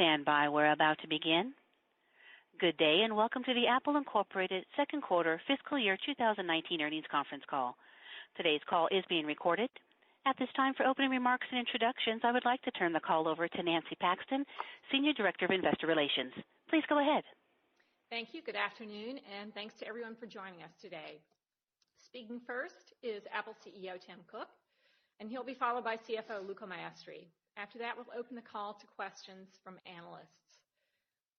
stand by. We're about to begin. Good day and welcome to the Apple Incorporated second quarter fiscal year 2019 earnings conference call. Today's call is being recorded. At this time, for opening remarks and introductions, I would like to turn the call over to Nancy Paxton, Senior Director of Investor Relations. Please go ahead. Thank you. Good afternoon, and thanks to everyone for joining us today. Speaking first is Apple CEO Tim Cook, and he'll be followed by CFO Luca Maestri. After that, we'll open the call to questions from analysts.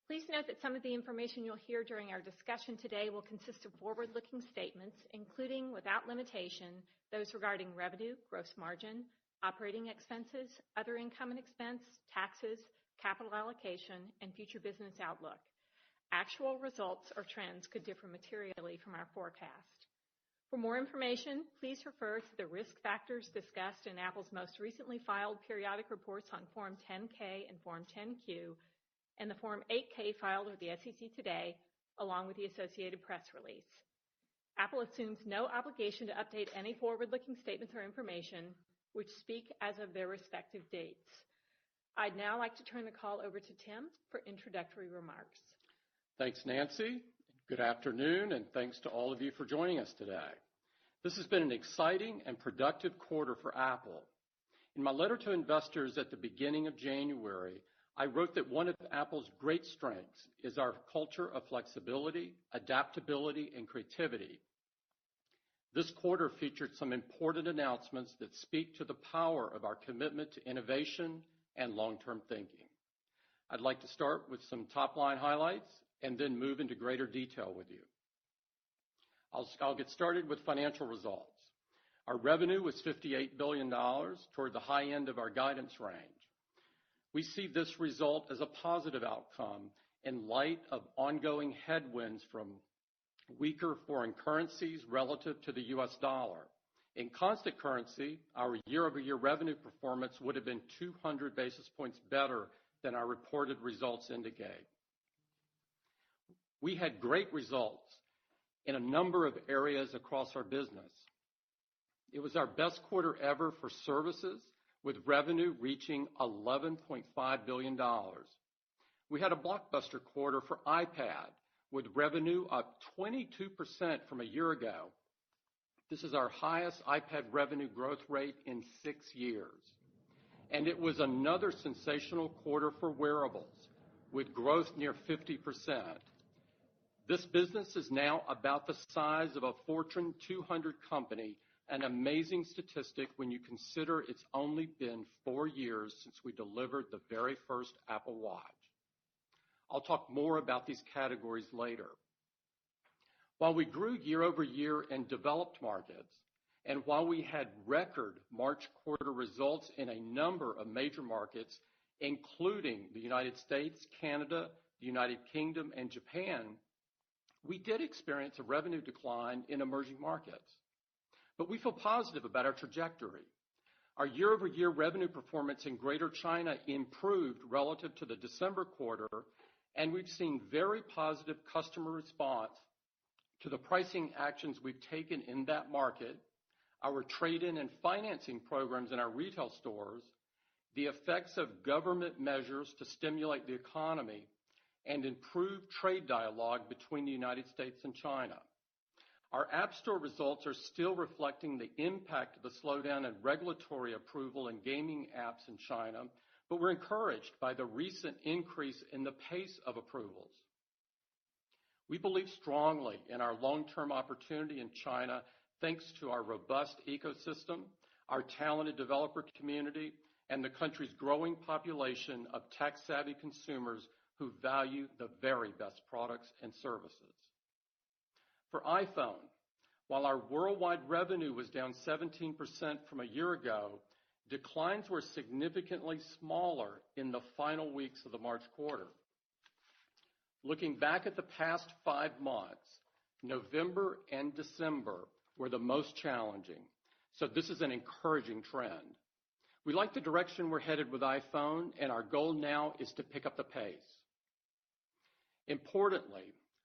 Please note that some of the information you'll hear during our discussion today will consist of forward-looking statements, including, without limitation, those regarding revenue, gross margin, operating expenses, other income and expense, taxes, capital allocation, and future business outlook. Actual results or trends could differ materially from our forecast. For more information, please refer to the risk factors discussed in Apple's most recently filed periodic reports on Form 10-K and Form 10-Q, and the Form 8-K filed with the SEC today, along with the associated press release. Apple assumes no obligation to update any forward-looking statements or information which speak as of their respective dates. I'd now like to turn the call over to Tim for introductory remarks. Thanks, Nancy. Good afternoon, and thanks to all of you for joining us today. This has been an exciting and productive quarter for Apple. In my letter to investors at the beginning of January, I wrote that one of Apple's great strengths is our culture of flexibility, adaptability, and creativity. This quarter featured some important announcements that speak to the power of our commitment to innovation and long-term thinking. I'd like to start with some top-line highlights and then move into greater detail with you. I'll get started with financial results. Our revenue was $58 billion, toward the high end of our guidance range. We see this result as a positive outcome in light of ongoing headwinds from weaker foreign currencies relative to the U.S. dollar. In constant currency, our year-over-year revenue performance would have been 200 basis points better than our reported results indicate. We had great results in a number of areas across our business. It was our best quarter ever for services, with revenue reaching $11.5 billion. We had a blockbuster quarter for iPad, with revenue up 22% from a year ago. This is our highest iPad revenue growth rate in 6 years. And it was another sensational quarter for wearables, with growth near 50%. This business is now about the size of a Fortune 200 company, an amazing statistic when you consider it's only been 4 years since we delivered the very first Apple Watch. I'll talk more about these categories later. While we grew year over year in developed markets, and while we had record March quarter results in a number of major markets, including the United States, Canada, the United Kingdom, and Japan, we did experience a revenue decline in emerging markets. But we feel positive about our trajectory. Our year-over-year revenue performance in Greater China improved relative to the December quarter, and we've seen very positive customer response to the pricing actions we've taken in that market, our trade-in and financing programs in our retail stores, the effects of government measures to stimulate the economy, and improved trade dialogue between the United States and China. Our App Store results are still reflecting the impact of the slowdown in regulatory approval in gaming apps in China, but we're encouraged by the recent increase in the pace of approvals. We believe strongly in our long-term opportunity in China thanks to our robust ecosystem, our talented developer community, and the country's growing population of tech-savvy consumers who value the very best products and services. For iPhone, while our worldwide revenue was down 17% from a year ago, declines were significantly smaller in the final weeks of the March quarter. Looking back at the past 5 months, November and December were the most challenging, so this is an encouraging trend. We like the direction we're headed with iPhone, and our goal now is to pick up the pace. Importantly,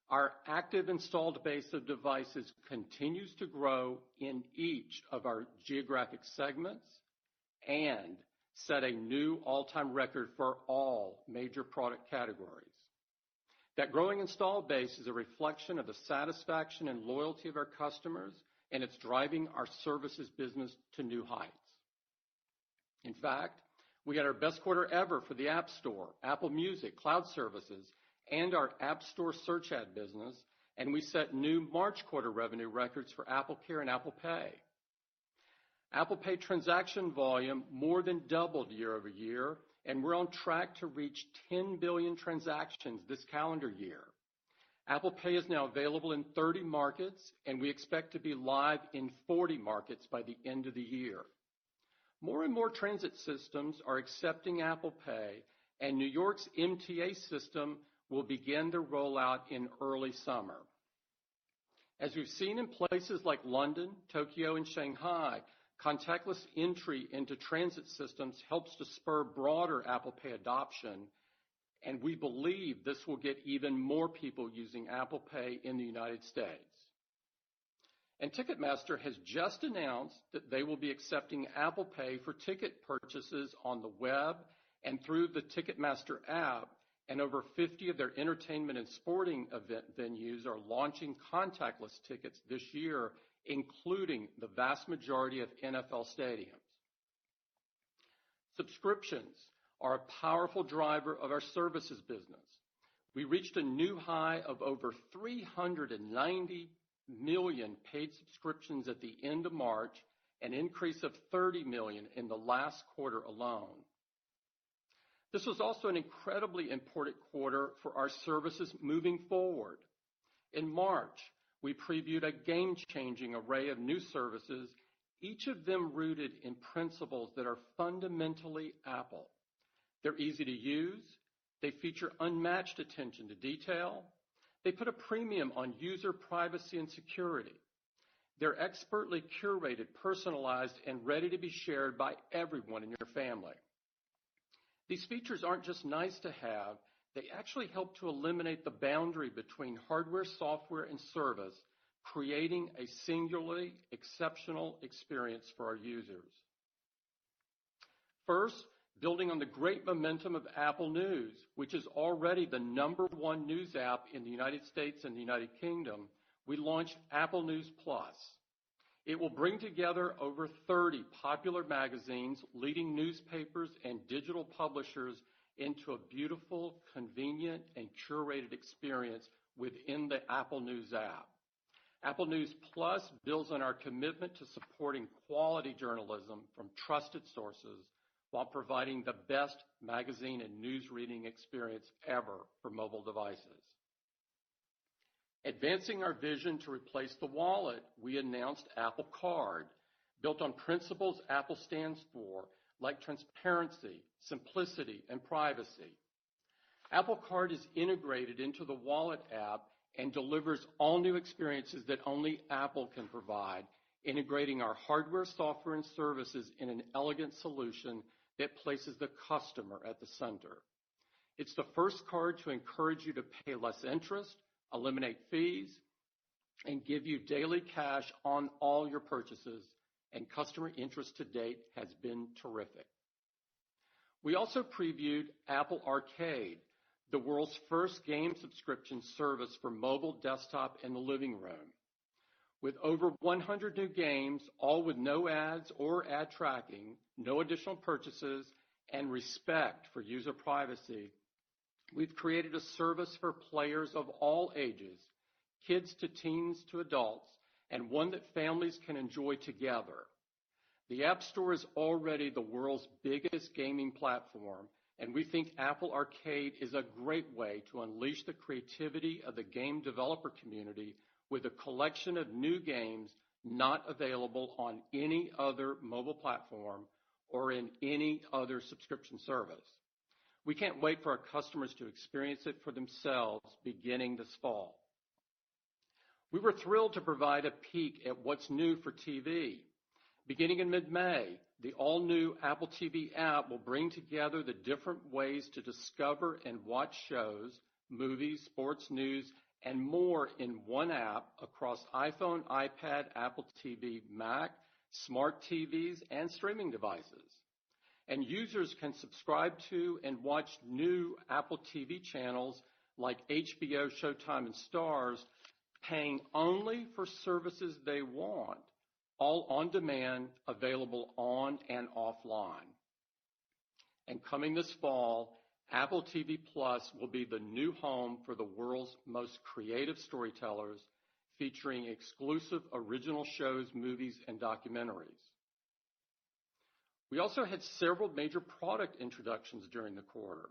our active installed base of devices continues to grow in each of our geographic segments, and set a new all-time record for all major product categories. That growing install base is a reflection of the satisfaction and loyalty of our customers, and it's driving our services business to new heights. In fact, we had our best quarter ever for the App Store, Apple Music, cloud services, and our App Store search ad business, and we set new March quarter revenue records for Apple Care and Apple Pay. Apple Pay transaction volume more than doubled year over year, and we're on track to reach 10 billion transactions this calendar year. Apple Pay is now available in 30 markets, and we expect to be live in 40 markets by the end of the year. More and more transit systems are accepting Apple Pay, and New York's MTA system will begin to roll out in early summer. As we've seen in places like London, Tokyo, and Shanghai, contactless entry into transit systems helps to spur broader Apple Pay adoption, and we believe this will get even more people using Apple Pay in the United States. And Ticketmaster has just announced that they will be accepting Apple Pay for ticket purchases on the web and through the Ticketmaster app, and over 50 of their entertainment and sporting event venues are launching contactless tickets this year, including the vast majority of NFL stadiums. Subscriptions are a powerful driver of our services business. We reached a new high of over 390 million paid subscriptions at the end of March, an increase of 30 million in the last quarter alone. This was also an incredibly important quarter for our services moving forward. In March, we previewed a game-changing array of new services, each of them rooted in principles that are fundamentally Apple. They're easy to use, they feature unmatched attention to detail, they put a premium on user privacy and security. They're expertly curated, personalized, and ready to be shared by everyone in your family. These features aren't just nice to have, they actually help to eliminate the boundary between hardware, software, and service, creating a singularly exceptional experience for our users. First, building on the great momentum of Apple News, which is already the #1 news app in the United States and the United Kingdom, we launched Apple News Plus. It will bring together over 30 popular magazines, leading newspapers, and digital publishers into a beautiful, convenient, and curated experience within the Apple News app. Apple News Plus builds on our commitment to supporting quality journalism from trusted sources while providing the best magazine and news reading experience ever for mobile devices. Advancing our vision to replace the wallet, we announced Apple Card, built on principles Apple stands for, like transparency, simplicity, and privacy. Apple Card is integrated into the Wallet app and delivers all new experiences that only Apple can provide, integrating our hardware, software, and services in an elegant solution that places the customer at the center. It's the first card to encourage you to pay less interest, eliminate fees, and give you daily cash on all your purchases, and customer interest to date has been terrific. We also previewed Apple Arcade, the world's first game subscription service for mobile, desktop, and the living room. With over 100 new games, all with no ads or ad tracking, no additional purchases, and respect for user privacy, we've created a service for players of all ages, kids to teens to adults, and one that families can enjoy together. The App Store is already the world's biggest gaming platform, and we think Apple Arcade is a great way to unleash the creativity of the game developer community with a collection of new games not available on any other mobile platform or in any other subscription service. We can't wait for our customers to experience it for themselves beginning this fall. We were thrilled to provide a peek at what's new for TV. Beginning in mid-May, the all-new Apple TV app will bring together the different ways to discover and watch shows, movies, sports, news, and more in one app across iPhone, iPad, Apple TV, Mac, smart TVs, and streaming devices. and users can subscribe to and watch new Apple TV channels like HBO, Showtime, and Starz, paying only for services they want, all on demand, available on and offline. And coming this fall, Apple TV Plus will be the new home for the world's most creative storytellers, featuring exclusive original shows, movies, and documentaries. We also had several major product introductions during the quarter.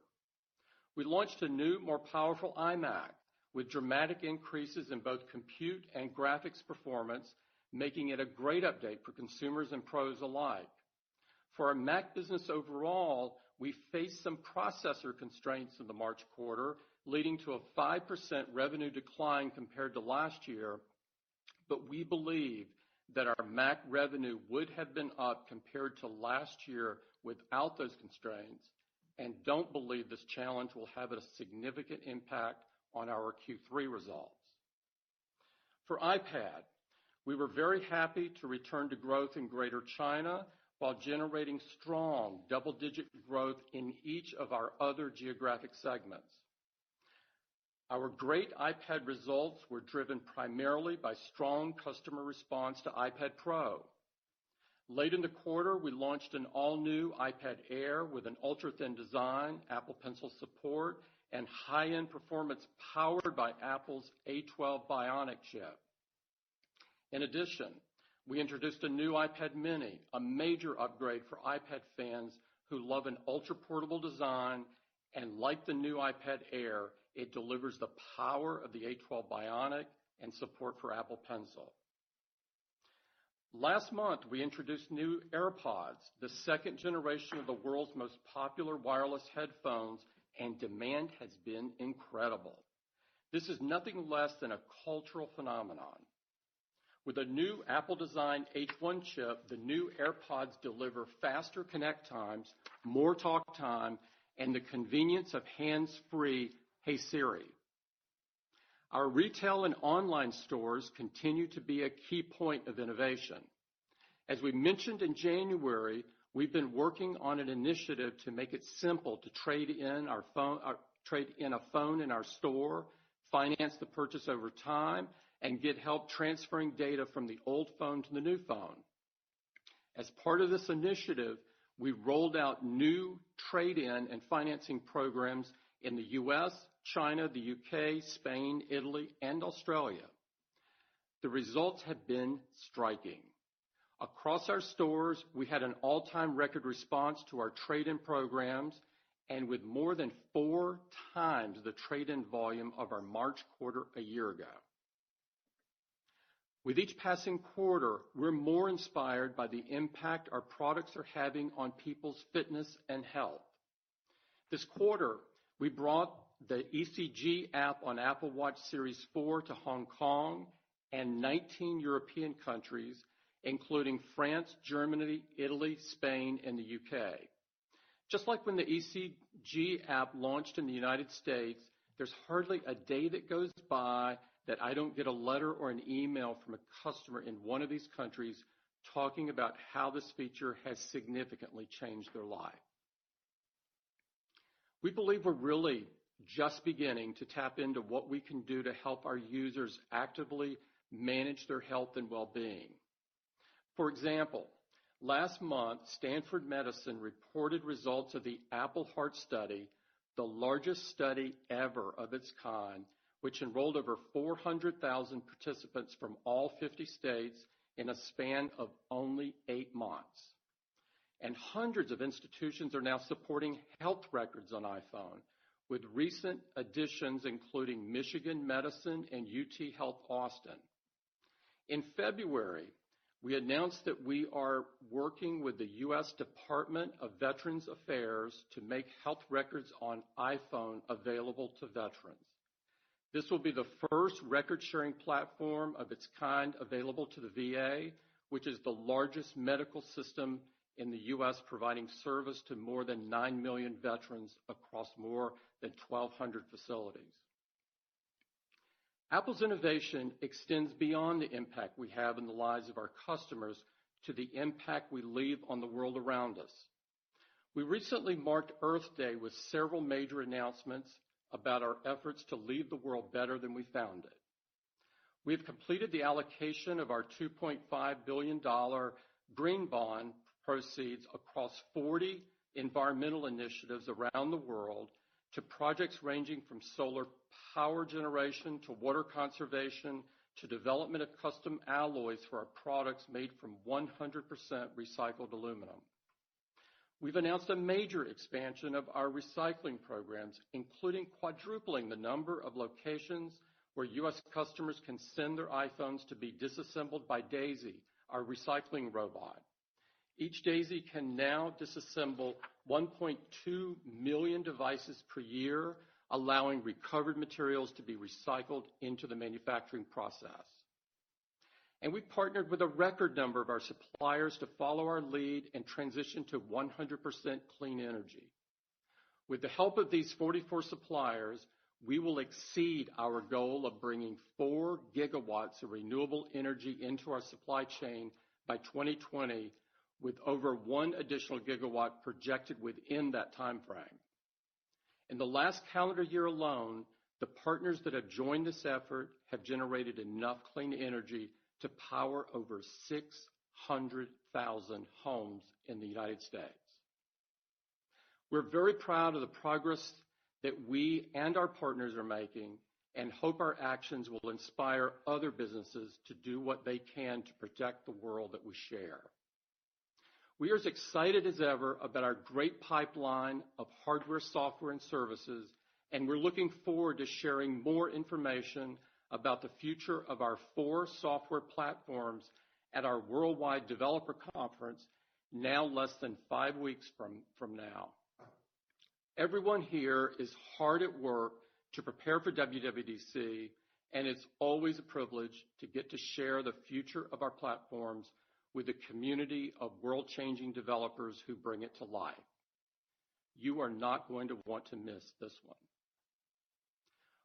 We launched a new, more powerful iMac with dramatic increases in both compute and graphics performance, making it a great update for consumers and pros alike. For our Mac business overall, we faced some processor constraints in the March quarter, leading to a 5% revenue decline compared to last year, but we believe that our Mac revenue would have been up compared to last year without those constraints, and don't believe this challenge will have a significant impact on our Q3 results. For iPad, we were very happy to return to growth in Greater China while generating strong double-digit growth in each of our other geographic segments. Our great iPad results were driven primarily by strong customer response to iPad Pro. Late in the quarter, we launched an all-new iPad Air with an ultra-thin design, Apple Pencil support, and high-end performance powered by Apple's A12 Bionic chip. In addition, we introduced a new iPad mini, a major upgrade for iPad fans who love an ultra-portable design, and like the new iPad Air, it delivers the power of the A12 Bionic and support for Apple Pencil. Last month, we introduced new AirPods, the second generation of the world's most popular wireless headphones, and demand has been incredible. This is nothing less than a cultural phenomenon. With a new Apple-designed H1 chip, the new AirPods deliver faster connect times, more talk time, and the convenience of hands-free Hey Siri. Our retail and online stores continue to be a key point of innovation. As we mentioned in January, we've been working on an initiative to make it simple to trade in a phone in our store, finance the purchase over time, and get help transferring data from the old phone to the new phone. As part of this initiative, we rolled out new trade-in and financing programs in the U.S., China, the UK, Spain, Italy, and Australia. The results have been striking. Across our stores, we had an all-time record response to our trade-in programs, and with more than 4 times the trade-in volume of our March quarter a year ago. With each passing quarter, we're more inspired by the impact our products are having on people's fitness and health. This quarter, we brought the ECG app on Apple Watch Series 4 to Hong Kong and 19 European countries, including France, Germany, Italy, Spain, and the UK. Just like when the ECG app launched in the United States, there's hardly a day that goes by that I don't get a letter or an email from a customer in one of these countries talking about how this feature has significantly changed their life. We believe we're really just beginning to tap into what we can do to help our users actively manage their health and well-being. For example, last month, Stanford Medicine reported results of the Apple Heart Study, the largest study ever of its kind, which enrolled over 400,000 participants from all 50 states in a span of only 8 months. And hundreds of institutions are now supporting health records on iPhone, with recent additions including Michigan Medicine and UT Health Austin. In February, we announced that we are working with the U.S. Department of Veterans Affairs to make health records on iPhone available to veterans. This will be the first record-sharing platform of its kind available to the VA, which is the largest medical system in the U.S., providing service to more than 9 million veterans across more than 1,200 facilities. Apple's innovation extends beyond the impact we have in the lives of our customers to the impact we leave on the world around us. We recently marked Earth Day with several major announcements about our efforts to leave the world better than we found it. We have completed the allocation of our $2.5 billion green bond proceeds across 40 environmental initiatives around the world to projects ranging from solar power generation to water conservation to development of custom alloys for our products made from 100% recycled aluminum. We've announced a major expansion of our recycling programs, including quadrupling the number of locations where U.S. customers can send their iPhones to be disassembled by Daisy, our recycling robot. Each Daisy can now disassemble 1.2 million devices per year, allowing recovered materials to be recycled into the manufacturing process. And we partnered with a record number of our suppliers to follow our lead and transition to 100% clean energy. With the help of these 44 suppliers, we will exceed our goal of bringing 4 gigawatts of renewable energy into our supply chain by 2020, with over 1 additional gigawatt projected within that time frame. In the last calendar year alone, the partners that have joined this effort have generated enough clean energy to power over 600,000 homes in the United States. We're very proud of the progress that we and our partners are making and hope our actions will inspire other businesses to do what they can to protect the world that we share. We are as excited as ever about our great pipeline of hardware, software, and services, and we're looking forward to sharing more information about the future of our 4 software platforms at our Worldwide Developer Conference, now less than 5 weeks from now. Everyone here is hard at work to prepare for WWDC, and it's always a privilege to get to share the future of our platforms with a community of world-changing developers who bring it to life. You are not going to want to miss this one.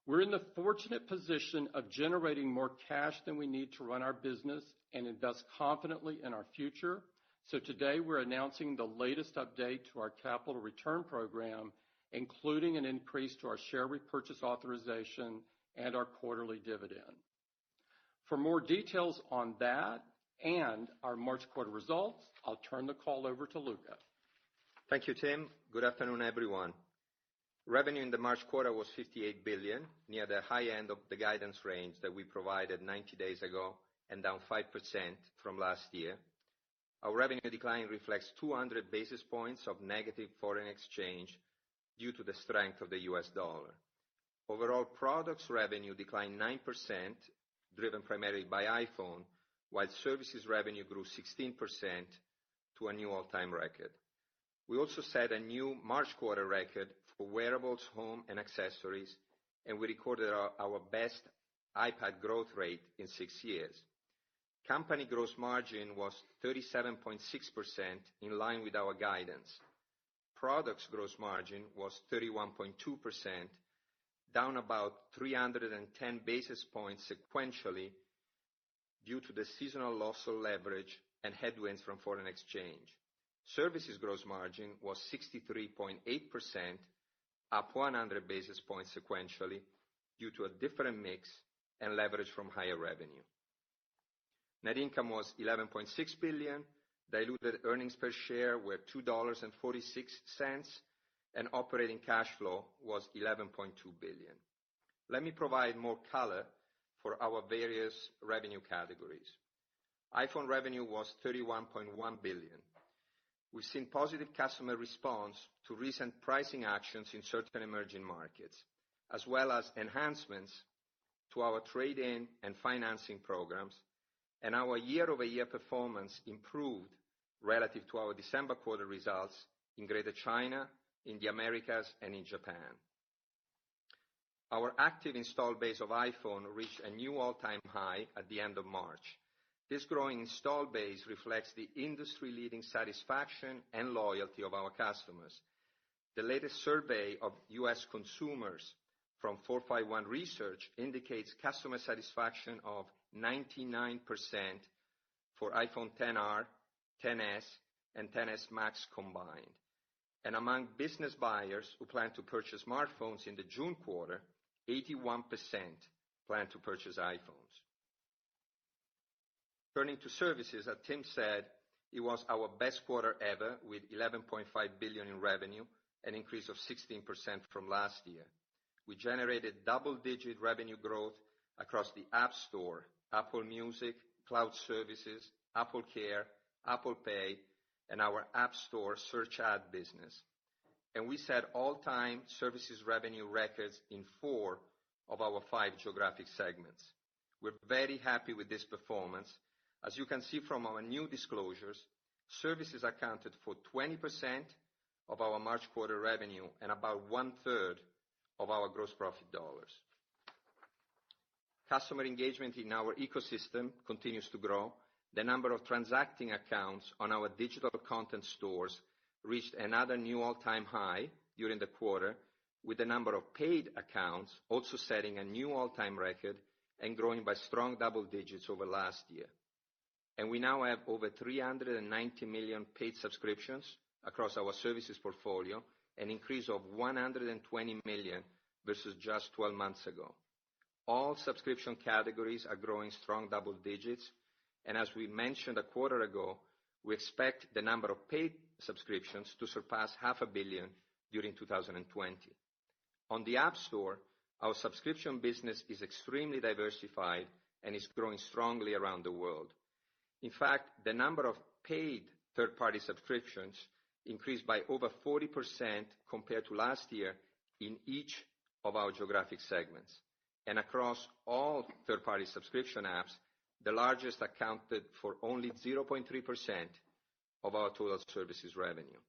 We're in the fortunate position of generating more cash than we need to run our business and invest confidently in our future. So today we're announcing the latest update to our capital return program, including an increase to our share repurchase authorization and our quarterly dividend. For more details on that and our March quarter results, I'll turn the call over to Luca. Thank you, Tim. Good afternoon, everyone. Revenue in the March quarter was $58 billion, near the high end of the guidance range that we provided 90 days ago and down 5% from last year. Our revenue decline reflects 200 basis points of negative foreign exchange due to the strength of the U.S. dollar. Overall products revenue declined 9%, driven primarily by iPhone, while services revenue grew 16% to a new all-time record. We also set a new March quarter record for wearables, home, and accessories, and we recorded our best iPad growth rate in 6 years. Company gross margin was 37.6%, in line with our guidance. Products gross margin was 31.2%, down about 310 basis points sequentially due to the seasonal loss of leverage and headwinds from foreign exchange. Services gross margin was 63.8%, up 100 basis points sequentially due to a different mix and leverage from higher revenue. Net income was $11.6 billion, diluted earnings per share were $2.46, and operating cash flow was $11.2 billion. Let me provide more color for our various revenue categories. iPhone revenue was $31.1 billion. We've seen positive customer response to recent pricing actions in certain emerging markets, as well as enhancements to our trade-in and financing programs, and our year-over-year performance improved relative to our December quarter results in Greater China, in the Americas, and in Japan. Our active installed base of iPhone reached a new all-time high at the end of March. This growing installed base reflects the industry-leading satisfaction and loyalty of our customers. The latest survey of U.S. consumers from 451 Research indicates customer satisfaction of 99% for iPhone XR, XS, and XS Max combined. And among business buyers who plan to purchase smartphones in the June quarter, 81% plan to purchase iPhones. Turning to services, as Tim said, it was our best quarter ever with $11.5 billion in revenue, an increase of 16% from last year. We generated double-digit revenue growth across the App Store, Apple Music, Cloud Services, Apple Care, Apple Pay, and our App Store search ad business. And we set all-time services revenue records in 4 of our 5 geographic segments. We're very happy with this performance. As you can see from our new disclosures, services accounted for 20% of our March quarter revenue and about 1/3 of our gross profit dollars. Customer engagement in our ecosystem continues to grow. The number of transacting accounts on our digital content stores reached another new all-time high during the quarter, with the number of paid accounts also setting a new all-time record and growing by strong double digits over last year. And we now have over 390 million paid subscriptions across our services portfolio, an increase of 120 million versus just 12 months ago. All subscription categories are growing strong double digits, and as we mentioned a quarter ago, we expect the number of paid subscriptions to surpass 500 million during 2020. On the App Store, our subscription business is extremely diversified and is growing strongly around the world. In fact, the number of paid third-party subscriptions increased by over 40% compared to last year in each of our geographic segments. And across all third-party subscription apps, the largest accounted for only 0.3% of our total services revenue.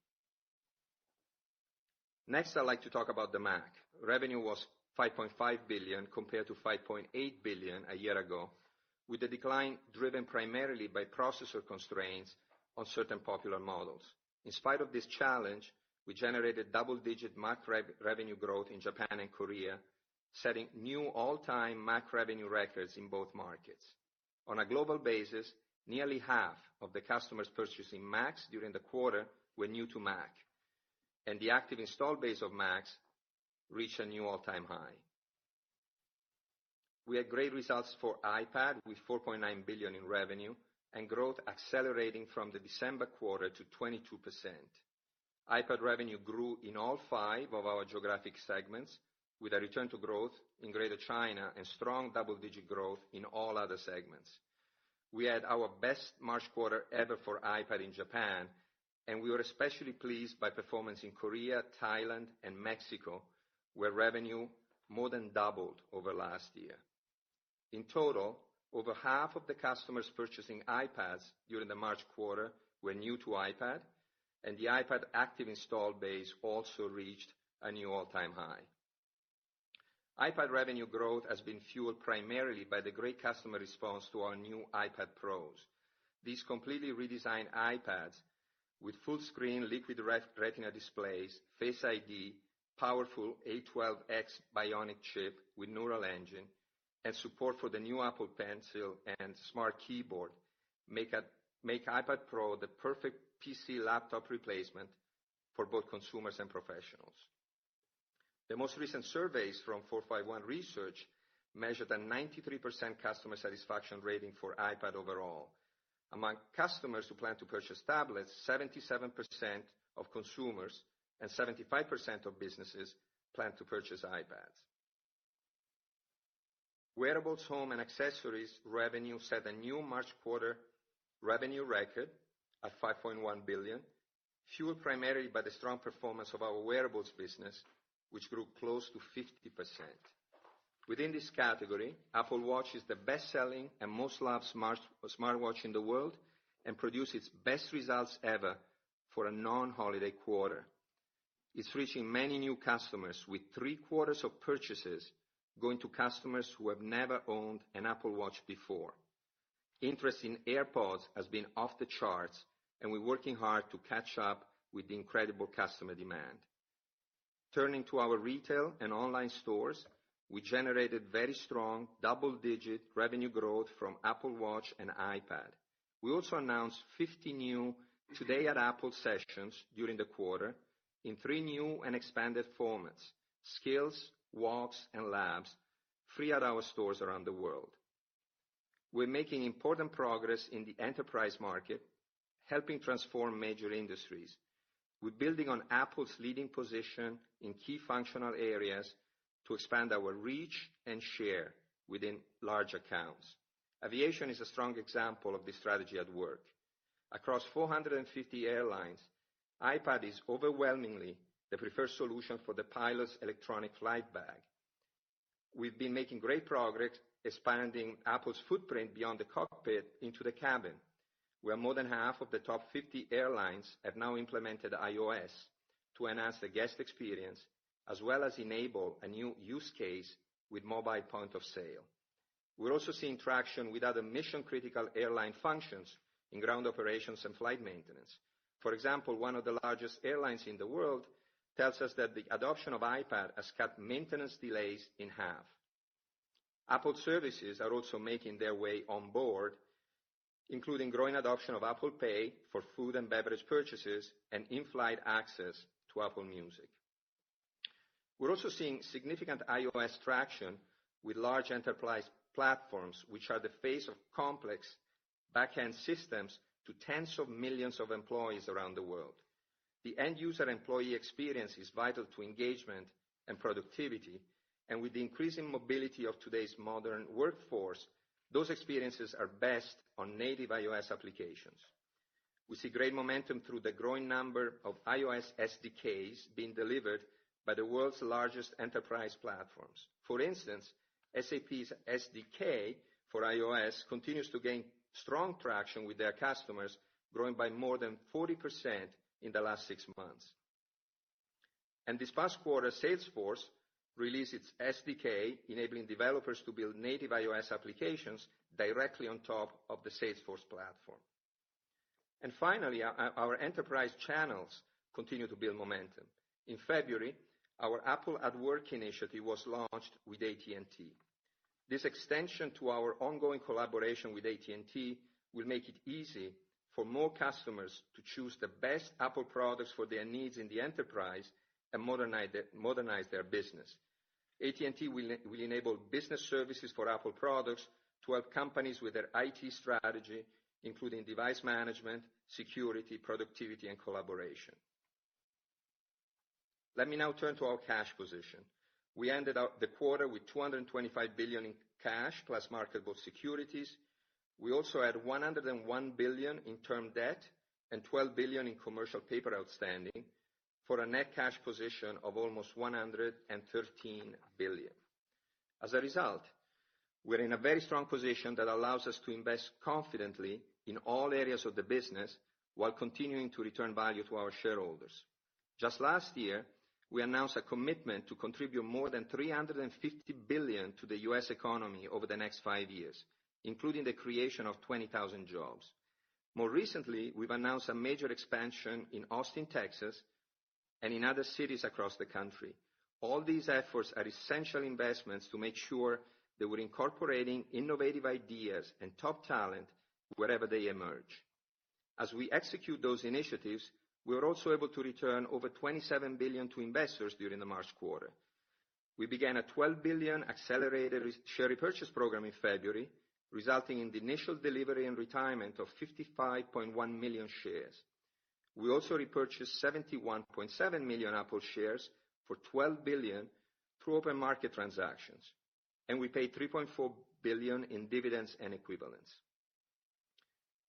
Next, I'd like to talk about the Mac. Revenue was $5.5 billion compared to $5.8 billion a year ago, with the decline driven primarily by processor constraints on certain popular models. In spite of this challenge, we generated double-digit Mac revenue growth in Japan and Korea, setting new all-time Mac revenue records in both markets. On a global basis, nearly half of the customers purchasing Macs during the quarter were new to Mac, and the active install base of Macs reached a new all-time high. We had great results for iPad with $4.9 billion in revenue and growth accelerating from the December quarter to 22%. iPad revenue grew in all 5 of our geographic segments, with a return to growth in Greater China and strong double-digit growth in all other segments. We had our best March quarter ever for iPad in Japan, and we were especially pleased by performance in Korea, Thailand, and Mexico, where revenue more than doubled over last year. In total, over half of the customers purchasing iPads during the March quarter were new to iPad, and the iPad active install base also reached a new all-time high. iPad revenue growth has been fueled primarily by the great customer response to our new iPad Pros. These completely redesigned iPads with full-screen liquid retina displays, Face ID, powerful A12X Bionic chip with Neural Engine, and support for the new Apple Pencil and Smart Keyboard make iPad Pro the perfect PC laptop replacement for both consumers and professionals. The most recent surveys from 451 Research measured a 93% customer satisfaction rating for iPad overall. Among customers who plan to purchase tablets, 77% of consumers and 75% of businesses plan to purchase iPads. Wearables, home, and accessories revenue set a new March quarter revenue record at $5.1 billion, fueled primarily by the strong performance of our wearables business, which grew close to 50%. Within this category, Apple Watch is the best-selling and most loved smartwatch in the world and produced its best results ever for a non-holiday quarter. It's reaching many new customers, with 3/4 of purchases going to customers who have never owned an Apple Watch before. Interest in AirPods has been off the charts, and we're working hard to catch up with the incredible customer demand. Turning to our retail and online stores, we generated very strong double-digit revenue growth from Apple Watch and iPad. We also announced 50 new Today at Apple sessions during the quarter, in 3 new and expanded formats: Skills, Walks, and Labs, free at our stores around the world. We're making important progress in the enterprise market, helping transform major industries. We're building on Apple's leading position in key functional areas to expand our reach and share within large accounts. Aviation is a strong example of this strategy at work. Across 450 airlines, iPad is overwhelmingly the preferred solution for the pilot's electronic flight bag. We've been making great progress expanding Apple's footprint beyond the cockpit into the cabin, where more than half of the top 50 airlines have now implemented iOS to enhance the guest experience, as well as enable a new use case with mobile point of sale. We're also seeing traction with other mission-critical airline functions in ground operations and flight maintenance. For example, one of the largest airlines in the world tells us that the adoption of iPad has cut maintenance delays in half. Apple services are also making their way on board, including growing adoption of Apple Pay for food and beverage purchases and in-flight access to Apple Music. We're also seeing significant iOS traction with large enterprise platforms, which are the face of complex back-end systems to tens of millions of employees around the world. The end-user employee experience is vital to engagement and productivity, and with the increasing mobility of today's modern workforce, those experiences are best on native iOS applications. We see great momentum through the growing number of iOS SDKs being delivered by the world's largest enterprise platforms. For instance, SAP's SDK for iOS continues to gain strong traction with their customers, growing by more than 40% in the last 6 months. And this past quarter, Salesforce released its SDK, enabling developers to build native iOS applications directly on top of the Salesforce platform. And finally, our enterprise channels continue to build momentum. In February, our Apple at Work initiative was launched with AT&T. This extension to our ongoing collaboration with AT&T will make it easy for more customers to choose the best Apple products for their needs in the enterprise and modernize their business. AT&T will enable business services for Apple products to help companies with their IT strategy, including device management, security, productivity, and collaboration. Let me now turn to our cash position. We ended up the quarter with $225 billion in cash plus marketable securities. We also had $101 billion in term debt and $12 billion in commercial paper outstanding, for a net cash position of almost $113 billion. As a result, we're in a very strong position that allows us to invest confidently in all areas of the business while continuing to return value to our shareholders. Just last year, we announced a commitment to contribute more than $350 billion to the U.S. economy over the next 5 years, including the creation of 20,000 jobs. More recently, we've announced a major expansion in Austin, Texas, and in other cities across the country. All these efforts are essential investments to make sure that we're incorporating innovative ideas and top talent wherever they emerge. As we execute those initiatives, we were also able to return over $27 billion to investors during the March quarter. We began a $12 billion accelerated share repurchase program in February, resulting in the initial delivery and retirement of 55.1 million shares. We also repurchased 71.7 million Apple shares for $12 billion through open market transactions, and we paid $3.4 billion in dividends and equivalents.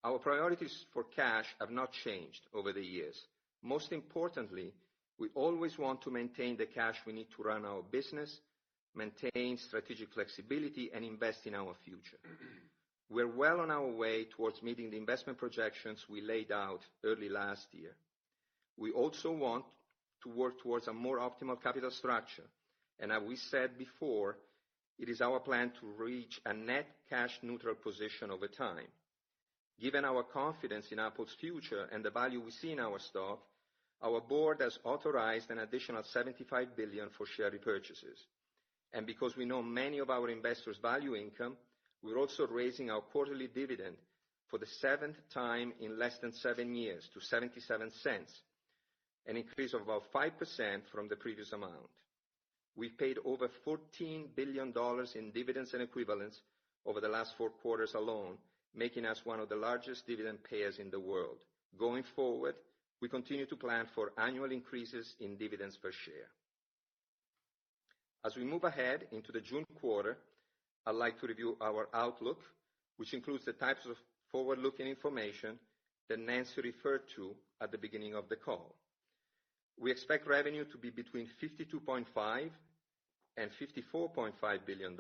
Our priorities for cash have not changed over the years. Most importantly, we always want to maintain the cash we need to run our business, maintain strategic flexibility, and invest in our future. We're well on our way towards meeting the investment projections we laid out early last year. We also want to work towards a more optimal capital structure, and as we said before, it is our plan to reach a net cash neutral position over time. Given our confidence in Apple's future and the value we see in our stock, our board has authorized an additional $75 billion for share repurchases. And because we know many of our investors value income, we're also raising our quarterly dividend for the 7th time in less than 7 years to 77 cents. an increase of about 5% from the previous amount. We've paid over $14 billion in dividends and equivalents over the last 4 quarters alone, making us one of the largest dividend payers in the world. Going forward, we continue to plan for annual increases in dividends per share. As we move ahead into the June quarter, I'd like to review our outlook, which includes the types of forward-looking information that Nancy referred to at the beginning of the call. We expect revenue to be between $52.5 and $54.5 billion.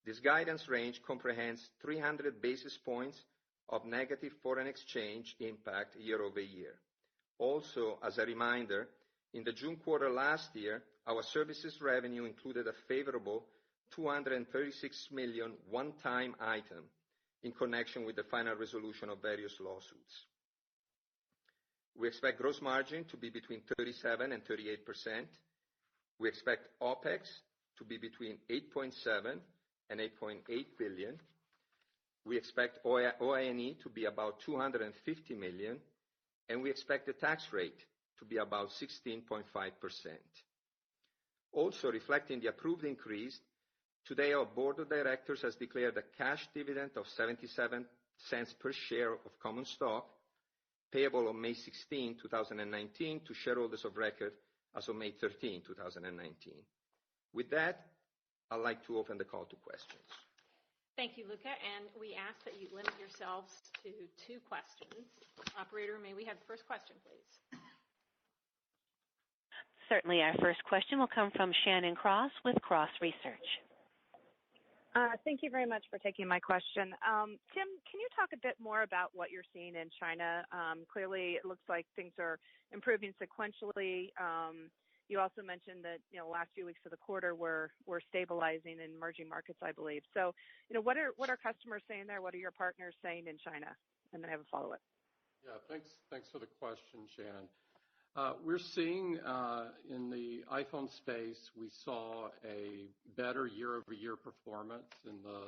This guidance range comprehends 300 basis points of negative foreign exchange impact year over year. Also, as a reminder, in the June quarter last year, our services revenue included a favorable $236 million one-time item in connection with the final resolution of various lawsuits. We expect gross margin to be between 37 and 38%. We expect OPEX to be between $8.7 and $8.8 billion. We expect OI&E to be about $250 million, and we expect the tax rate to be about 16.5%. Also reflecting the approved increase, today our board of directors has declared a cash dividend of 77 cents per share of common stock, payable on May 16, 2019, to shareholders of record as of May 13, 2019. With that, I'd like to open the call to questions. Thank you, Luca, and we ask that you limit yourselves to 2 questions. Operator, may we have the first question, please? Certainly. Our first question will come from Shannon Cross with Cross Research. Thank you very much for taking my question. Tim, can you talk a bit more about what you're seeing in China? Clearly, it looks like things are improving sequentially. You also mentioned that last few weeks of the quarter were stabilizing in emerging markets, I believe. So, what are customers saying there? What are your partners saying in China? And then I have a follow-up. Yeah, thanks for the question, Shannon. We're seeing in the iPhone space, we saw a better year-over-year performance in the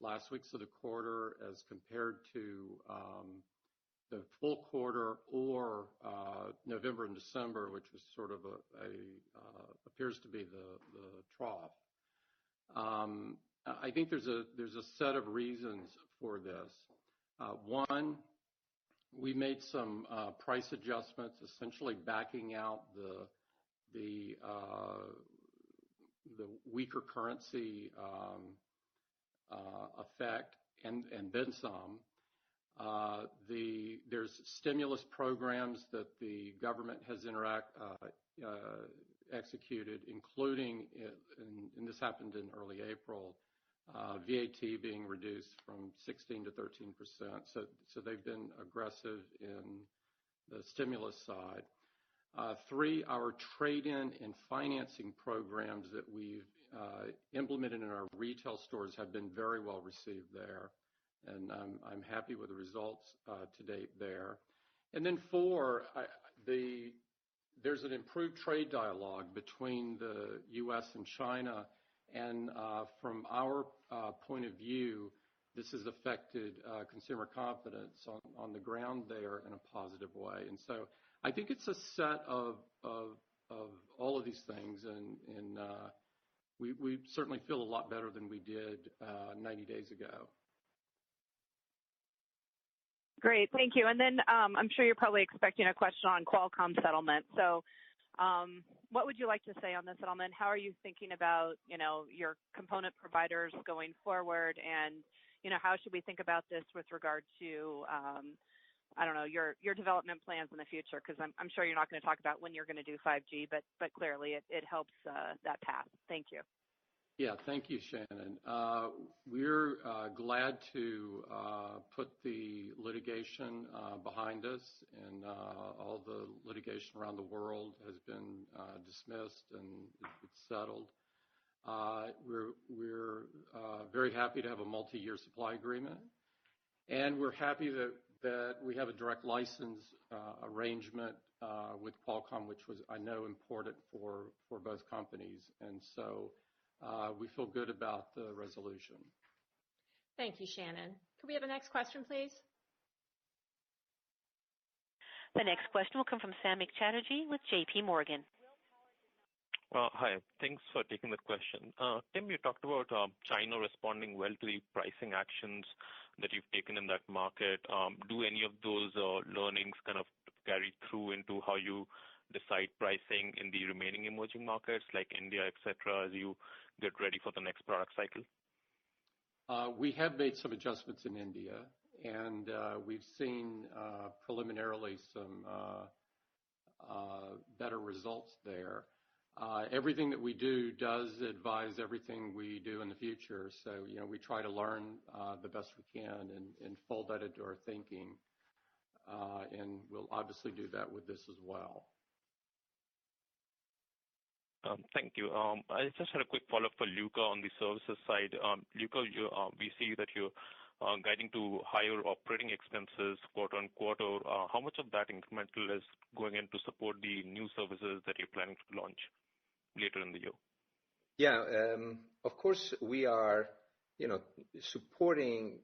last weeks of the quarter as compared to the full quarter or November and December, which was sort of appears to be the trough. I think there's a set of reasons for this. One, we made some price adjustments, essentially backing out the weaker currency effect, and then some. There's stimulus programs that the government has executed, including, and this happened in early April, VAT being reduced from 16 to 13%. So they've been aggressive in the stimulus side. 3, our trade-in and financing programs that we've implemented in our retail stores have been very well received there, and I'm happy with the results to date there. And then 4, there's an improved trade dialogue between the U.S. and China, and from our point of view, this has affected consumer confidence on the ground there in a positive way. And so I think it's a set of all of these things, and we certainly feel a lot better than we did 90 days ago. Great, thank you. And then I'm sure you're probably expecting a question on Qualcomm settlement. So what would you like to say on the settlement? How are you thinking about, your component providers going forward? And, how should we think about this with regard to, your development plans in the future? Because I'm sure you're not going to talk about when you're going to do 5G, but clearly it helps that path. Thank you. Yeah, thank you, Shannon. We're glad to put the litigation behind us, and all the litigation around the world has been dismissed and it's settled. We're very happy to have a multi-year supply agreement, and we're happy that we have a direct license arrangement with Qualcomm, which was, I know, important for both companies. And so we feel good about the resolution. Thank you, Shannon. Could we have the next question, please? The next question will come from Samik Chatterjee with J.P. Morgan. Hi. Thanks for taking the question. Tim, you talked about China responding well to the pricing actions that you've taken in that market. Do any of those learnings kind of carry through into how you decide pricing in the remaining emerging markets like India, et cetera, as you get ready for the next product cycle? We have made some adjustments in India, and we've seen preliminarily some better results there. Everything that we do does advise everything we do in the future. So, we try to learn the best we can and fold that into our thinking. And we'll obviously do that with this as well. Thank you. I just had a quick follow-up for Luca on the services side. Luca, we see that you're guiding to higher operating expenses quarter on quarter. How much of that incremental is going in to support the new services that you're planning to launch later in the year? Yeah, of course we are, supporting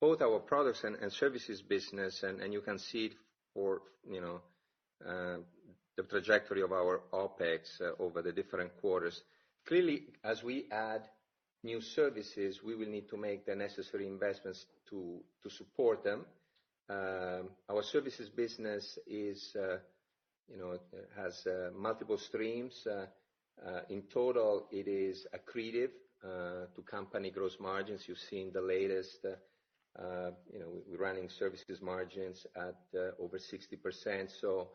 both our products and services business, and you can see it for, the trajectory of our OPEX over the different quarters. Clearly, as we add new services, we will need to make the necessary investments to support them. Our services business is, has multiple streams. In total, it is accretive to company gross margins. You've seen the latest, we're running services margins at over 60%. So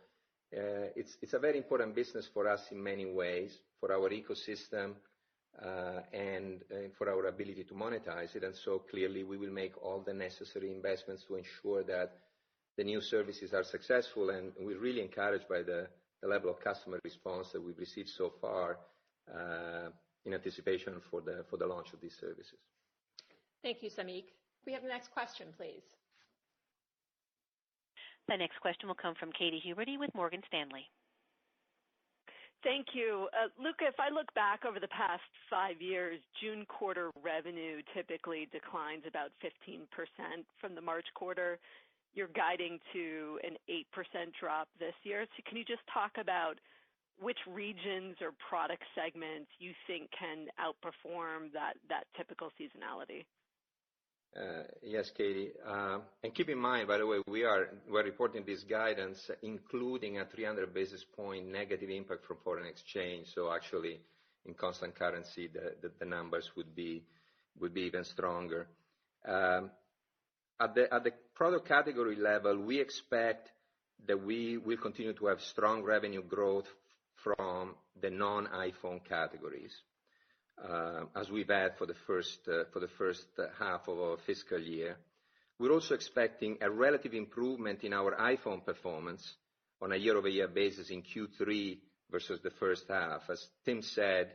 it's a very important business for us in many ways, for our ecosystem, and for our ability to monetize it. And so clearly we will make all the necessary investments to ensure that the new services are successful, and we're really encouraged by the level of customer response that we've received so far in anticipation for the launch of these services. Thank you, Samik. We have the next question, please. The next question will come from Katy Huberty with Morgan Stanley. Thank you. Luca, if I look back over the past 5 years, June quarter revenue typically declines about 15% from the March quarter. You're guiding to an 8% drop this year. So can you just talk about which regions or product segments you think can outperform that typical seasonality? Yes, Katie. And keep in mind, by the way, we're reporting this guidance including a 300 basis point negative impact from foreign exchange. So actually, in constant currency, the numbers would be even stronger. At the product category level, we expect that we will continue to have strong revenue growth from the non-iPhone categories, as we've had for the first half of our fiscal year. We're also expecting a relative improvement in our iPhone performance on a year-over-year basis in Q3 versus the first half. As Tim said,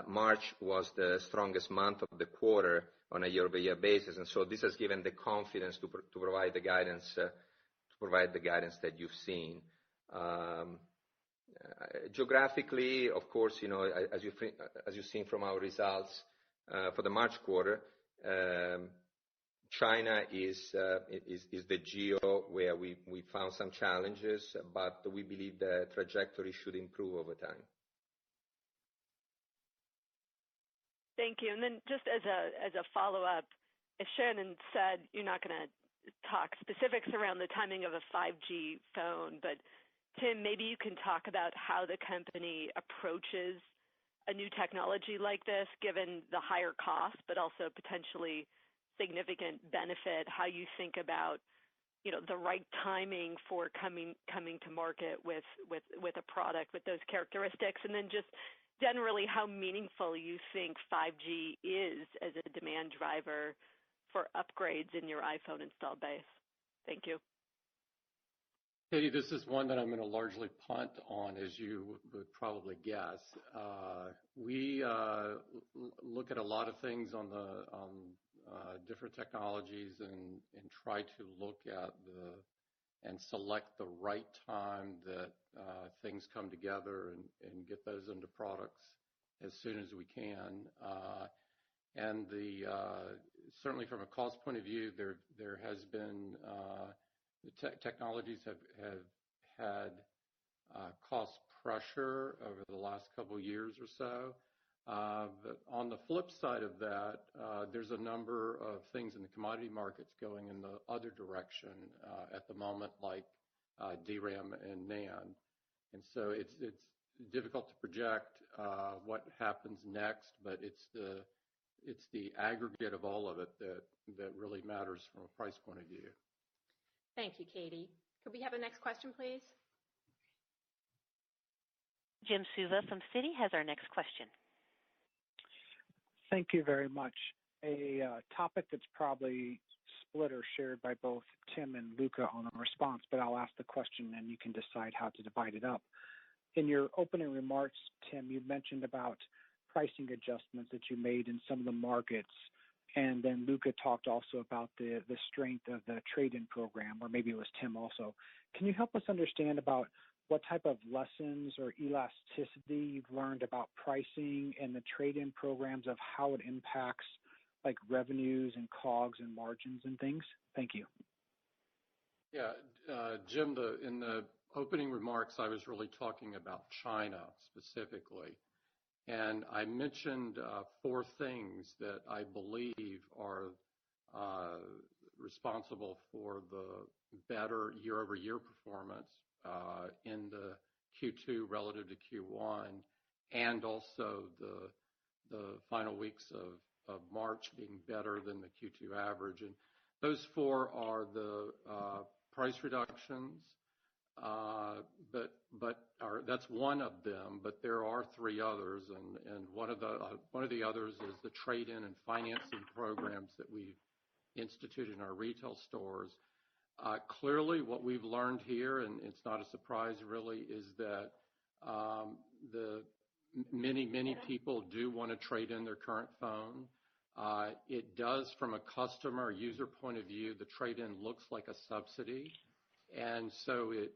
March was the strongest month of the quarter on a year-over-year basis, and so this has given the confidence to provide the guidance that you've seen. Geographically, of course, as you've seen from our results for the March quarter, China is the geo where we found some challenges, but we believe the trajectory should improve over time. Thank you. And then just as a follow-up, as Shannon said, you're not going to talk specifics around the timing of a 5G phone, but Tim, maybe you can talk about how the company approaches a new technology like this, given the higher cost, but also potentially significant benefit, how you think about the right timing for coming to market with a product with those characteristics, and then just generally how meaningful you think 5G is as a demand driver for upgrades in your iPhone installed base. Thank you. Katie, this is one that I'm going to largely punt on, as you would probably guess. We look at a lot of things on different technologies and try to look at and select the right time that things come together and get those into products as soon as we can. And certainly from a cost point of view, there has been the technologies have had cost pressure over the last couple of years or so. But on the flip side of that, there's a number of things in the commodity markets going in the other direction at the moment, like DRAM and NAND. And so it's difficult to project what happens next, but it's the aggregate of all of it that really matters from a price point of view. Thank you, Katie. Could we have the next question, please? Jim Suva from Citi has our next question. Thank you very much. A topic that's probably split or shared by both Tim and Luca on a response, but I'll ask the question and you can decide how to divide it up. In your opening remarks, Tim, you mentioned about pricing adjustments that you made in some of the markets, and then Luca talked also about the strength of the trade-in program, or maybe it was Tim also. Can you help us understand about what type of lessons or elasticity you've learned about pricing and the trade-in programs, of how it impacts like revenues and COGS and margins and things? Thank you. Yeah, Jim, in the opening remarks, I was really talking about China specifically. And I mentioned 4 things that I believe are responsible for the better year-over-year performance in the Q2 relative to Q1, and also the final weeks of March being better than the Q2 average. And those 4 are the price reductions, that's one of them, but there are 3 others, and one of the others is the trade-in and financing programs that we've instituted in our retail stores. Clearly, what we've learned here, and it's not a surprise really, is that many people do want to trade in their current phone. It does, from a customer user point of view, the trade-in looks like a subsidy. And so it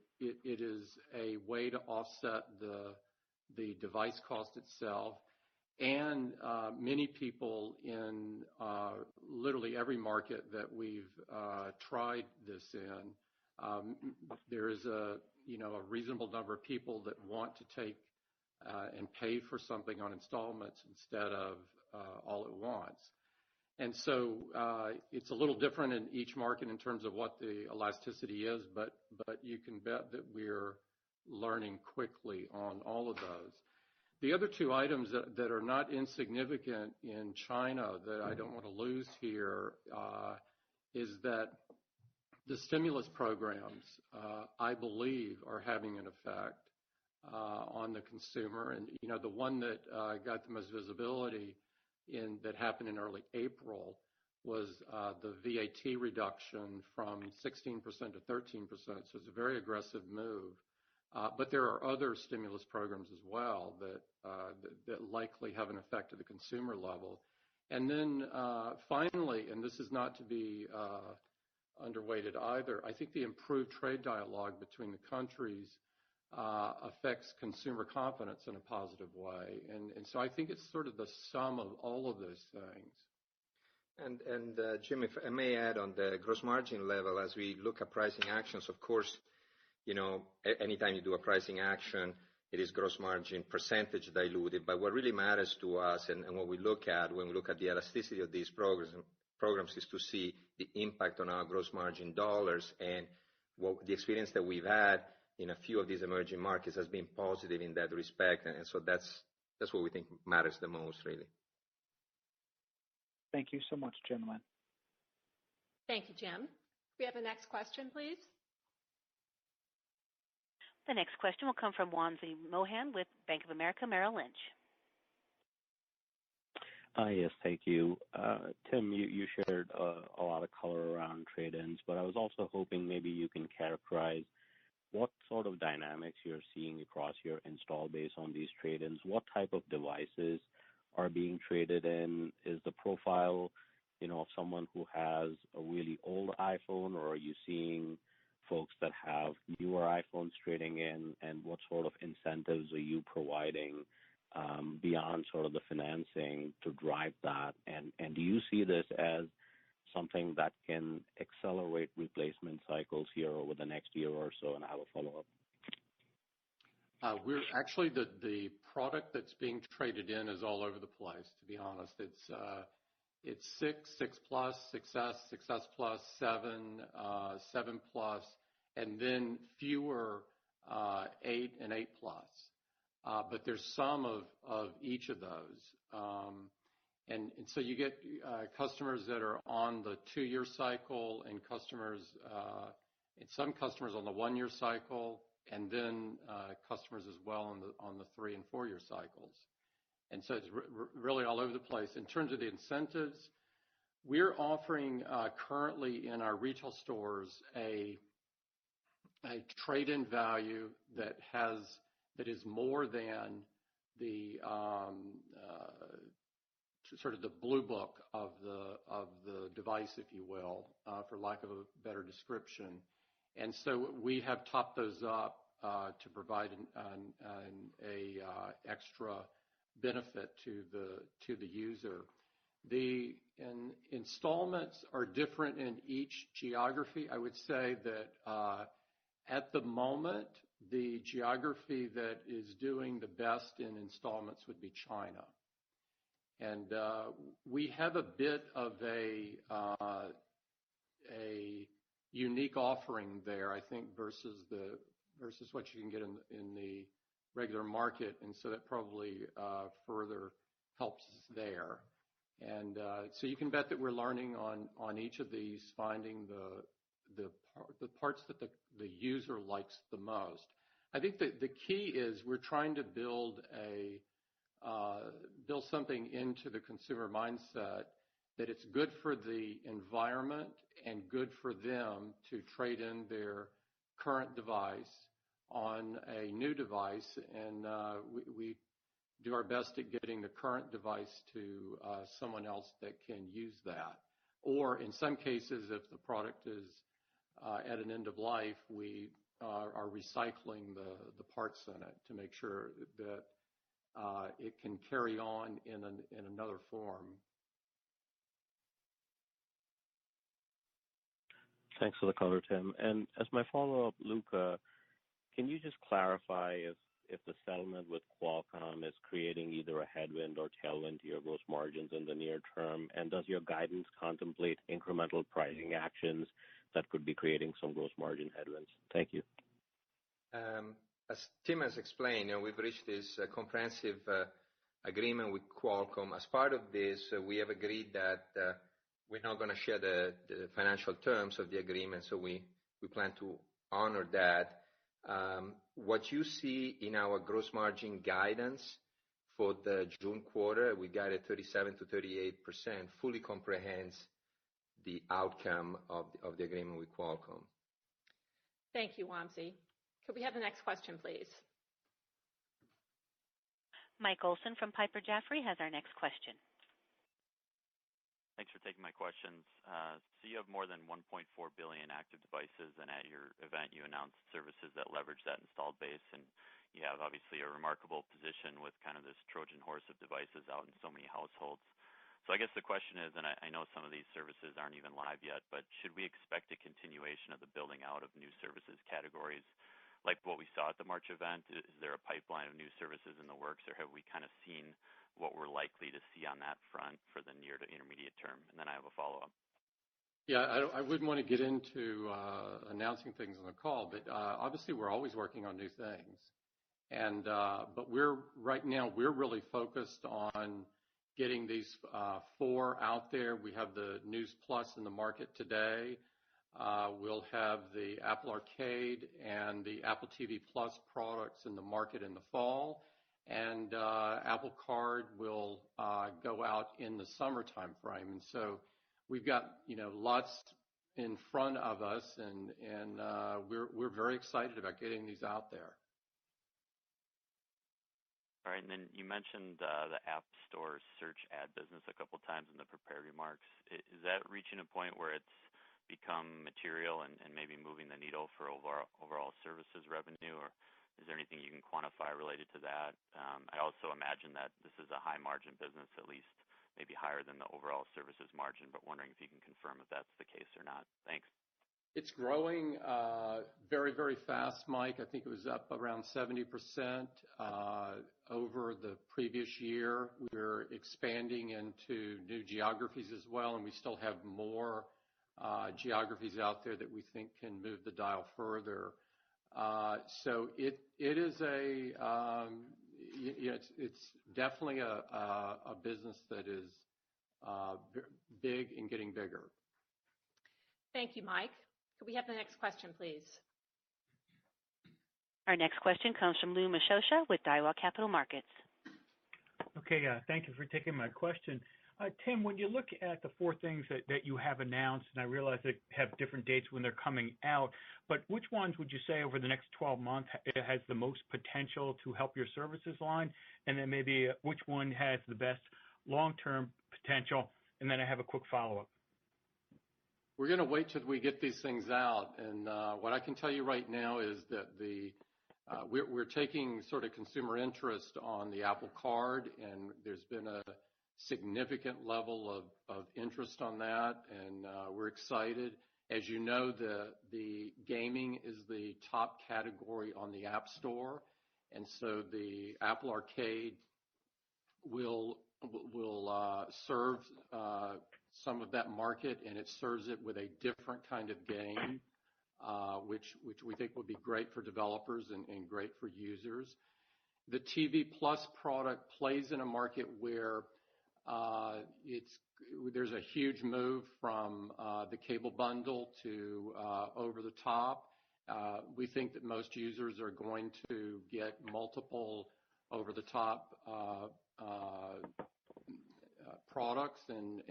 is a way to offset the device cost itself. And many people in literally every market that we've tried this in, there is a reasonable number of people that want to take and pay for something on installments instead of all at once. And so it's a little different in each market in terms of what the elasticity is, but you can bet that we're learning quickly on all of those. The other 2 items that are not insignificant in China that I don't want to lose here is that the stimulus programs, I believe, are having an effect on the consumer. And, the one that got the most visibility that happened in early April was the VAT reduction from 16% to 13%. So it's a very aggressive move. But there are other stimulus programs as well that likely have an effect at the consumer level. And then finally, and this is not to be underweighted either, I think the improved trade dialogue between the countries affects consumer confidence in a positive way. And so I think it's sort of the sum of all of those things. And Jim, if I may add on the gross margin level, as we look at pricing actions, of course, anytime you do a pricing action, it is gross margin percentage diluted. But what really matters to us and what we look at when we look at the elasticity of these programs is to see the impact on our gross margin dollars. And the experience that we've had in a few of these emerging markets has been positive in that respect. And so that's what we think matters the most, really. Thank you so much, gentlemen. Thank you, Jim. We have the next question, please. The next question will come from Wamsi Mohan with Bank of America Merrill Lynch. Yes, thank you. Tim, you shared a lot of color around trade-ins, but I was also hoping maybe you can characterize what sort of dynamics you're seeing across your install base on these trade-ins. What type of devices are being traded in? Is the profile, of someone who has a really old iPhone, or are you seeing folks that have newer iPhones trading in, and what sort of incentives are you providing beyond sort of the financing to drive that? And do you see this as something that can accelerate replacement cycles here over the next year or so? And I have a follow-up. We're actually the product that's being traded in is all over the place. To be honest, it's 6 plus, 6S, 6S plus, 7, 7 plus, and then fewer 8 and 8 plus. But there's some of each of those. And so you get customers that are on the 2-year cycle and some customers on the 1-year cycle, and then customers as well on the 3 and 4-year cycles. And so it's really all over the place. In terms of the incentives, we're offering currently in our retail stores a trade-in value that is more than the sort of the blue book of the device, if you will, for lack of a better description. And so we have topped those up to provide an extra benefit to the user. The installments are different in each geography. I would say that at the moment, the geography that is doing the best in installments would be China. And we have a bit of a unique offering there, I think, versus what you can get in the regular market, and so that probably further helps us there. And so you can bet that we're learning on each of these, finding the parts that the user likes the most. I think that the key is we're trying to build something into the consumer mindset that it's good for the environment and good for them to trade in their current device on a new device, and we do our best at getting the current device to someone else that can use that. Or in some cases, if the product is at an end of life, we are recycling the parts in it to make sure that it can carry on in another form. Thanks for the color, Tim. And as my follow-up, Luca, can you just clarify if the settlement with Qualcomm is creating either a headwind or tailwind to your gross margins in the near term? And does your guidance contemplate incremental pricing actions that could be creating some gross margin headwinds? Thank you. As Tim has explained, we've reached this comprehensive agreement with Qualcomm. As part of this, we have agreed that we're not going to share the financial terms of the agreement, so we plan to honor that. What you see in our gross margin guidance for the June quarter, we guided 37 to 38%, fully comprehends the outcome of the agreement with Qualcomm. Thank you, Wamsi. Could we have the next question, please? Mike Olson from Piper Jaffray has our next question. Thanks for taking my questions. So you have more than 1.4 billion active devices, and at your event you announced services that leverage that installed base, and you have obviously a remarkable position with kind of this Trojan horse of devices out in so many households. So I guess the question is, and I know some of these services aren't even live yet, but should we expect a continuation of the building out of new services categories like what we saw at the March event? Is there a pipeline of new services in the works, or have we kind of seen what we're likely to see on that front for the near to intermediate term? And then I have a follow-up. Yeah, I wouldn't want to get into announcing things on the call, but obviously we're always working on new things. And but right now we're really focused on getting these 4 out there. We have the News Plus in the market today. We'll have the Apple Arcade and the Apple TV Plus products in the market in the fall. And Apple Card will go out in the summer time frame. And so we've got lots in front of us, and we're very excited about getting these out there. All right, and then you mentioned the App Store search ad business a couple times in the prepared remarks. Is that reaching a point where it's become material and maybe moving the needle for overall services revenue, or is there anything you can quantify related to that? I also imagine that this is a high margin business, at least maybe higher than the overall services margin, but wondering if you can confirm if that's the case or not. Thanks. It's growing very, very fast, Mike. I think it was up around 70% over the previous year. We're expanding into new geographies as well, and we still have more geographies out there that we think can move the dial further. So it is it's definitely a business that is big and getting bigger. Thank you, Mike. Could we have the next question, please? Our next question comes from Lou Mashosha with Daiwa Capital Markets. Okay, thank you for taking my question. Tim, when you look at the four things that you have announced, and I realize they have different dates when they're coming out, but which ones would you say over the next 12 months has the most potential to help your services line? And then maybe which one has the best long-term potential? And then I have a quick follow-up. We're going to wait till we get these things out. And what I can tell you right now is that we're taking sort of consumer interest on the Apple Card, and there's been a significant level of interest on that, and we're excited. As you know, the gaming is the top category on the App Store, and so the Apple Arcade will serve some of that market, and it serves it with a different kind of game, which we think will be great for developers and great for users. The TV Plus product plays in a market where there's a huge move from the cable bundle to over the top. We think that most users are going to get multiple over the top products, and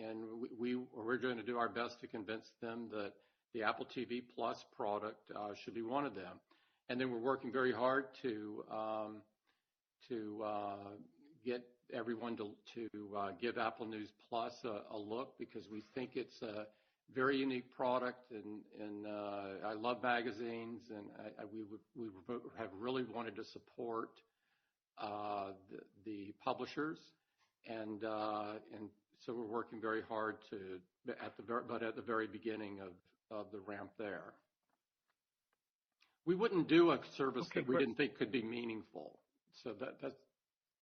we're going to do our best to convince them that the Apple TV Plus product should be one of them. And then we're working very hard to get everyone to give Apple News Plus a look, because we think it's a very unique product, and I love magazines, and we have really wanted to support the publishers, and so we're working very hard at the very beginning of the ramp there. We wouldn't do a service that we didn't think could be meaningful. So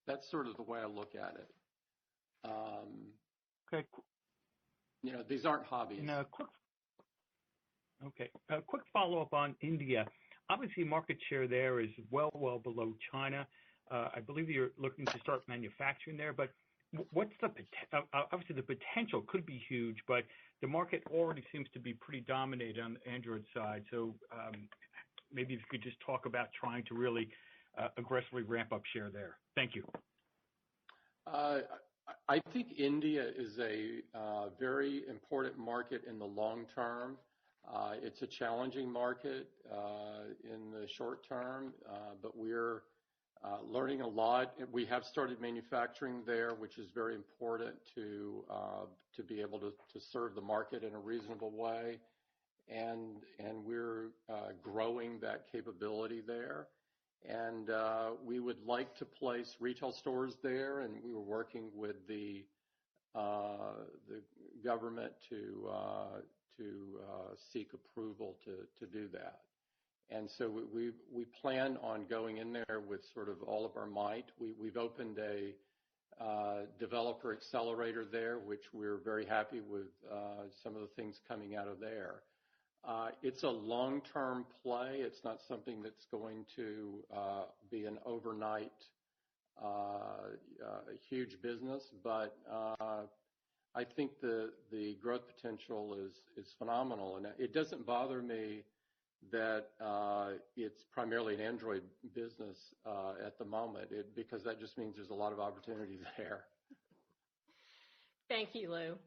that's sort of the way I look at it. Okay. These aren't hobbies. And a quick follow-up on India. Obviously, market share there is well below China. I believe you're looking to start manufacturing there, but what's obviously the potential could be huge, but the market already seems to be pretty dominated on the Android side. So maybe if you could just talk about trying to really aggressively ramp up share there. Thank you. I think India is a very important market in the long term. It's a challenging market in the short term, but we're learning a lot. We have started manufacturing there, which is very important to be able to serve the market in a reasonable way, and we're growing that capability there. And we would like to place retail stores there, and we were working with the government to seek approval to do that. And so we plan on going in there with sort of all of our might. We've opened a developer accelerator there, which we're very happy with some of the things coming out of there. It's a long-term play. It's not something that's going to be an overnight huge business, but I think the growth potential is phenomenal. And it doesn't bother me that it's primarily an Android business at the moment, because that just means there's a lot of opportunity there. Thank you, Lou.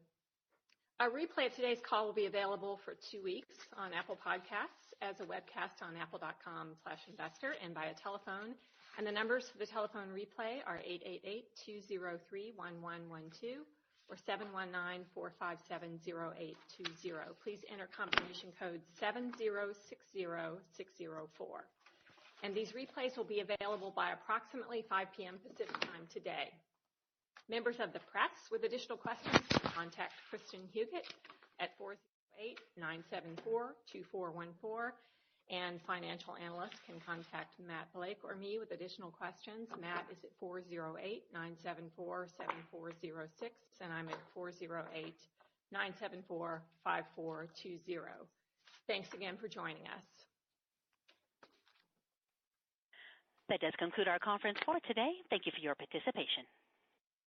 A replay of today's call will be available for 2 weeks on Apple Podcasts, as a webcast on apple.com/investor, and via telephone. And the numbers for the telephone replay are 888-203-1112 or 719-457-0820. Please enter confirmation code 7060604. And these replays will be available by approximately 5 p.m. Pacific time today. Members of the press with additional questions can contact Kristen Huguet at 408-974-2414, and financial analysts can contact Matt Blake or me with additional questions. Matt is at 408-974-7406, and I'm at 408-974-5420. Thanks again for joining us. That does conclude our conference for today. Thank you for your participation.